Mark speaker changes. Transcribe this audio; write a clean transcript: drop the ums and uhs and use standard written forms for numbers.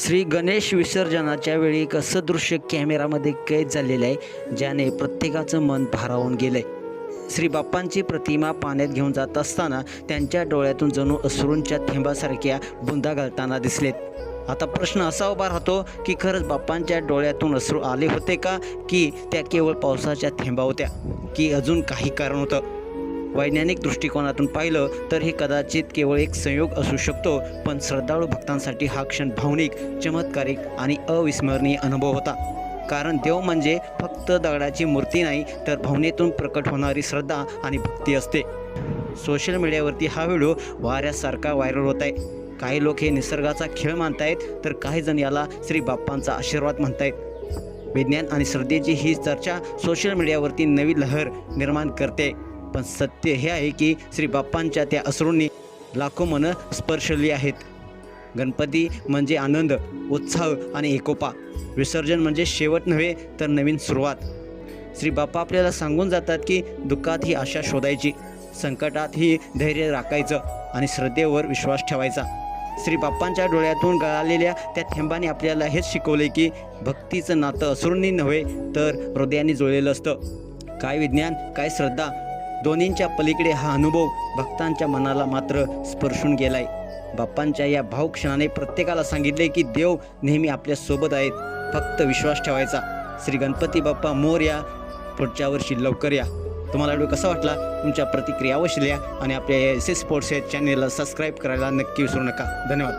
Speaker 1: श्री गणेश विसर्जनाच्या वेळी एक असं दृश्य कॅमेरामध्ये कैद झालेलं आहे ज्याने प्रत्येकाचं मन भारावून गेलंय। श्री बाप्पांची प्रतिमा पाण्यात घेऊन जात असताना त्यांच्या डोळ्यातून जणू अश्रूंच्या थेंबासारख्या बुंदा घालताना दिसलेत। आता प्रश्न असा उभा राहतो की खरंच बाप्पांच्या डोळ्यातून अश्रू आले होते का, की त्या केवळ पावसाच्या थेंबा होत्या, की अजून काही कारण होतं? वैज्ञानिक दृष्टिकोनातून पाहिलं तर हे कदाचित केवळ एक संयोग असू शकतो, पण श्रद्धाळू भक्तांसाठी हा क्षण भावनिक, चमत्कारिक आणि अविस्मरणीय अनुभव होता। कारण देव म्हणजे फक्त दगडाची मूर्ती नाही, तर भावनेतून प्रकट होणारी श्रद्धा आणि भक्ती असते। सोशल मीडियावरती हा व्हिडिओ वाऱ्यासारखा व्हायरल होत आहे। काही लोक हे निसर्गाचा खेळ मानतायत, तर काही जण याला श्री बाप्पांचा आशीर्वाद म्हणतायत। विज्ञान आणि श्रद्धेची ही चर्चा सोशल मीडियावरती नवी लहर निर्माण करते, पण सत्य हे आहे की श्री बाप्पांच्या त्या अश्रूंनी लाखो मनं स्पर्शली आहेत। गणपती म्हणजे आनंद, उत्साह आणि एकोपा। विसर्जन म्हणजे शेवट नव्हे, तर नवीन सुरुवात। श्री बाप्पा आपल्याला सांगून जातात की दुःखात ही आशा शोधायची, संकटात ही धैर्य राखायचं आणि श्रद्धेवर विश्वास ठेवायचा। श्री बाप्पांच्या डोळ्यातून गळालेल्या त्या थेंबाने आपल्याला हेच शिकवले की भक्तीचं नातं अश्रूंनी नव्हे, तर हृदयाने जुळलेलं असतं। काय विज्ञान, काय श्रद्धा, दोन्हींच्या पलीकडे हा अनुभव भक्तांच्या मनाला मात्र स्पर्शून गेलाय। बाप्पांच्या या भावुक क्षणाने प्रत्येकाला सांगितले की देव नेहमी आपल्या सोबत आहेत, फक्त विश्वास ठेवायचा। श्री गणपती बाप्पा मोरया, पुढच्या वर्षी लवकर या। तुम्हाला व्हिडिओ कसा वाटला? तुमच्या प्रतिक्रिया अवश्य लिहा आणि आपल्या एस एस स्पोर्ट्स या चॅनेलला सबस्क्राईब करायला नक्की विसरू नका। धन्यवाद।